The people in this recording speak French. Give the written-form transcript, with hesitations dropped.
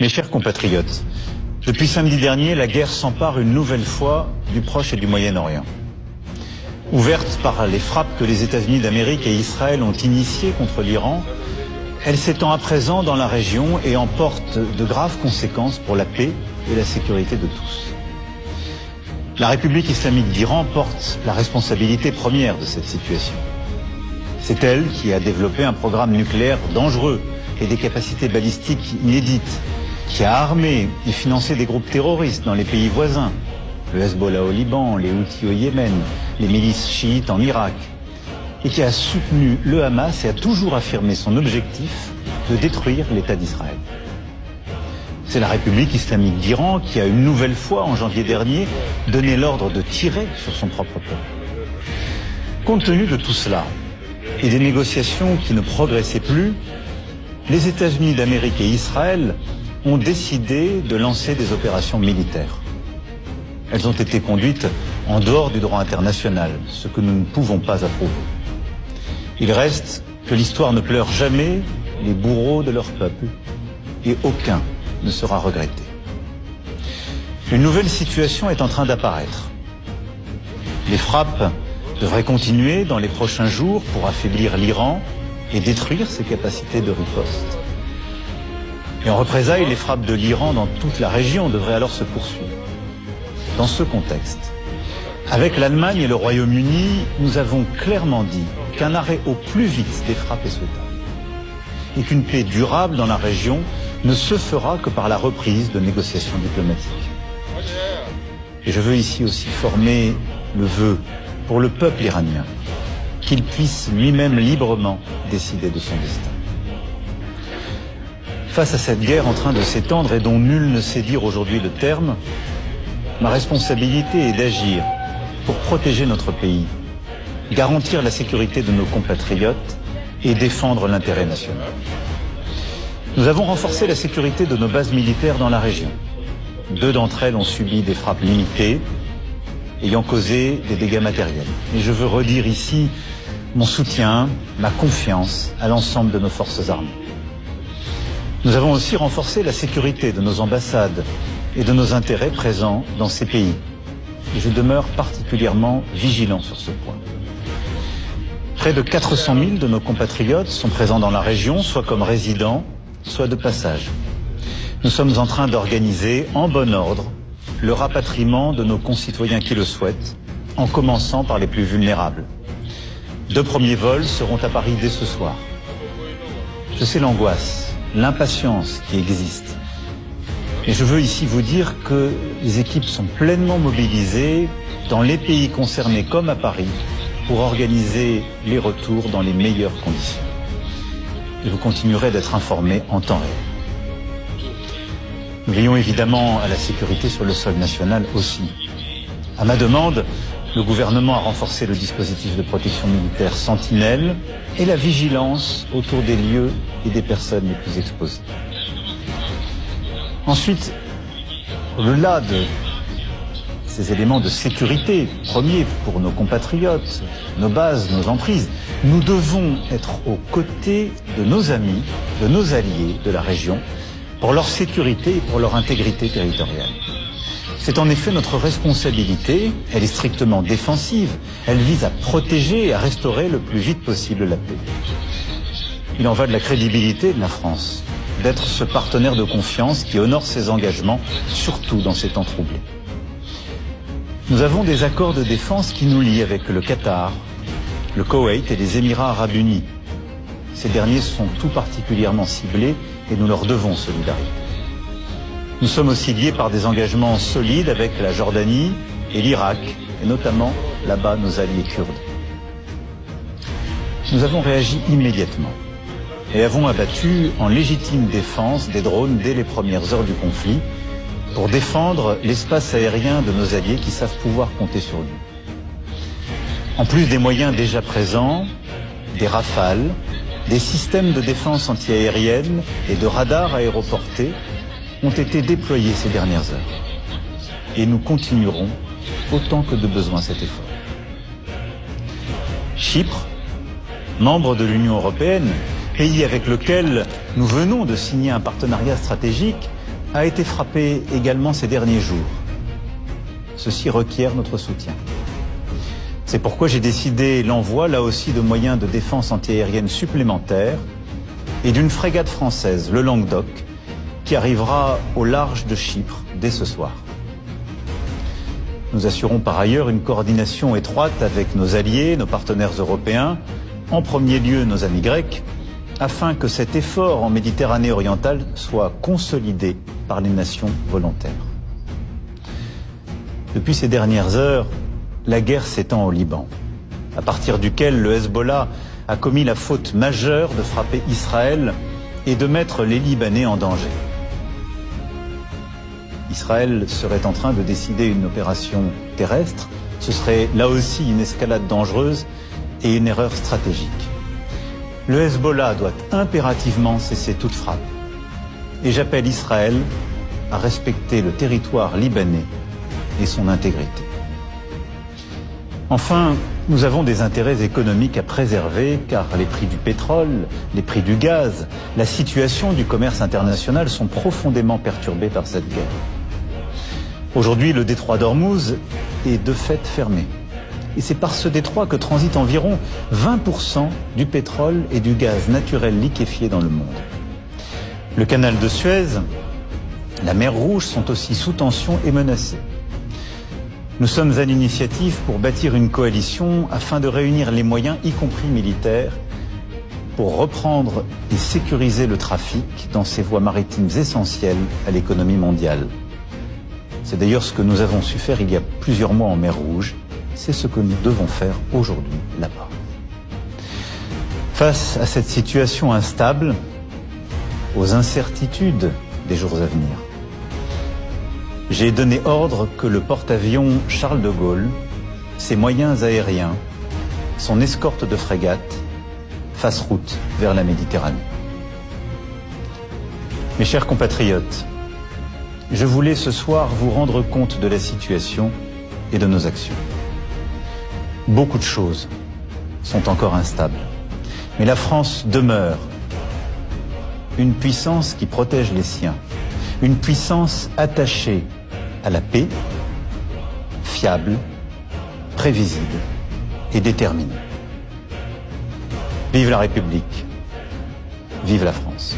Mes chers compatriotes, depuis samedi dernier, la guerre s'empare une nouvelle fois du Proche et du Moyen-Orient. Ouverte par les frappes que les États-Unis d'Amérique et Israël ont initiées contre l'Iran, elle s'étend à présent dans la région et emporte de graves conséquences pour la paix et la sécurité de tous. La République islamique d'Iran porte la responsabilité première de cette situation. C'est elle qui a développé un programme nucléaire dangereux et des capacités balistiques inédites, qui a armé et financé des groupes terroristes dans les pays voisins, le Hezbollah au Liban, les Houthis au Yémen, les milices chiites en Irak, et qui a soutenu le Hamas et a toujours affirmé son objectif de détruire l'État d'Israël. C'est la République islamique d'Iran qui a une nouvelle fois, en janvier dernier, donné l'ordre de tirer sur son propre peuple. Compte tenu de tout cela, et des négociations qui ne progressaient plus, les États-Unis d'Amérique et Israël ont décidé de lancer des opérations militaires. Elles ont été conduites en dehors du droit international, ce que nous ne pouvons pas approuver. Il reste que l'histoire ne pleure jamais les bourreaux de leur peuple, et aucun ne sera regretté. Une nouvelle situation est en train d'apparaître. Les frappes devraient continuer dans les prochains jours pour affaiblir l'Iran et détruire ses capacités de riposte. Et en représailles, les frappes de l'Iran dans toute la région devraient alors se poursuivre. Dans ce contexte, avec l'Allemagne et le Royaume-Uni, nous avons clairement dit qu'un arrêt au plus vite des frappes est souhaitable et qu'une paix durable dans la région ne se fera que par la reprise de négociations diplomatiques. Et je veux ici aussi former le vœu pour le peuple iranien qu'il puisse lui-même librement décider de son destin. Face à cette guerre en train de s'étendre et dont nul ne sait dire aujourd'hui le terme, ma responsabilité est d'agir pour protéger notre pays, garantir la sécurité de nos compatriotes et défendre l'intérêt national. Nous avons renforcé la sécurité de nos bases militaires dans la région. 2 d'entre elles ont subi des frappes limitées, ayant causé des dégâts matériels. Et je veux redire ici mon soutien, ma confiance à l'ensemble de nos forces armées. Nous avons aussi renforcé la sécurité de nos ambassades et de nos intérêts présents dans ces pays. Et je demeure particulièrement vigilant sur ce point. Près de 400 000 de nos compatriotes sont présents dans la région, soit comme résidents, soit de passage. Nous sommes en train d'organiser, en bon ordre, le rapatriement de nos concitoyens qui le souhaitent, en commençant par les plus vulnérables. 2 premiers vols seront à Paris dès ce soir. Je sais l'angoisse, l'impatience qui existe. Et je veux ici vous dire que les équipes sont pleinement mobilisées dans les pays concernés comme à Paris pour organiser les retours dans les meilleures conditions. Et vous continuerez d'être informés en temps réel. Nous veillons évidemment à la sécurité sur le sol national aussi. À ma demande, le gouvernement a renforcé le dispositif de protection militaire Sentinelle et la vigilance autour des lieux et des personnes les plus exposées. Ensuite, au-delà de ces éléments de sécurité premiers pour nos compatriotes, nos bases, nos emprises, nous devons être aux côtés de nos amis, de nos alliés de la région, pour leur sécurité et pour leur intégrité territoriale. C'est en effet notre responsabilité, elle est strictement défensive, elle vise à protéger et à restaurer le plus vite possible la paix. Il en va de la crédibilité de la France, d'être ce partenaire de confiance qui honore ses engagements, surtout dans ces temps troublés. Nous avons des accords de défense qui nous lient avec le Qatar, le Koweït et les Émirats arabes unis. Ces derniers sont tout particulièrement ciblés et nous leur devons solidarité. Nous sommes aussi liés par des engagements solides avec la Jordanie et l'Irak, et notamment là-bas nos alliés kurdes. Nous avons réagi immédiatement et avons abattu en légitime défense des drones dès les premières heures du conflit pour défendre l'espace aérien de nos alliés qui savent pouvoir compter sur nous. En plus des moyens déjà présents, des Rafales, des systèmes de défense antiaérienne et de radars aéroportés ont été déployés ces dernières heures. Et nous continuerons autant que de besoin cet effort. Chypre, membre de l'Union européenne, pays avec lequel nous venons de signer un partenariat stratégique, a été frappé également ces derniers jours. Ceci requiert notre soutien. C'est pourquoi j'ai décidé l'envoi, là aussi, de moyens de défense antiaérienne supplémentaires et d'une frégate française, le Languedoc, qui arrivera au large de Chypre dès ce soir. Nous assurons par ailleurs une coordination étroite avec nos alliés, nos partenaires européens, en premier lieu nos amis grecs, afin que cet effort en Méditerranée orientale soit consolidé par les nations volontaires. Depuis ces dernières heures, la guerre s'étend au Liban, à partir duquel le Hezbollah a commis la faute majeure de frapper Israël et de mettre les Libanais en danger. Israël serait en train de décider une opération terrestre. Ce serait là aussi une escalade dangereuse et une erreur stratégique. Le Hezbollah doit impérativement cesser toute frappe. Et j'appelle Israël à respecter le territoire libanais et son intégrité. Enfin, nous avons des intérêts économiques à préserver car les prix du pétrole, les prix du gaz, la situation du commerce international sont profondément perturbés par cette guerre. Aujourd'hui, le détroit d'Ormuz est de fait fermé. Et c'est par ce détroit que transitent environ 20% du pétrole et du gaz naturel liquéfié dans le monde. Le canal de Suez, la mer Rouge sont aussi sous tension et menacés. Nous sommes à l'initiative pour bâtir une coalition afin de réunir les moyens, y compris militaires, pour reprendre et sécuriser le trafic dans ces voies maritimes essentielles à l'économie mondiale. C'est d'ailleurs ce que nous avons su faire il y a plusieurs mois en mer Rouge. C'est ce que nous devons faire aujourd'hui là-bas. Face à cette situation instable, aux incertitudes des jours à venir, j'ai donné ordre que le porte-avions Charles de Gaulle, ses moyens aériens, son escorte de frégates fassent route vers la Méditerranée. Mes chers compatriotes, je voulais ce soir vous rendre compte de la situation et de nos actions. Beaucoup de choses sont encore instables, mais la France demeure une puissance qui protège les siens, une puissance attachée à la paix, fiable, prévisible et déterminée. Vive la République, vive la France.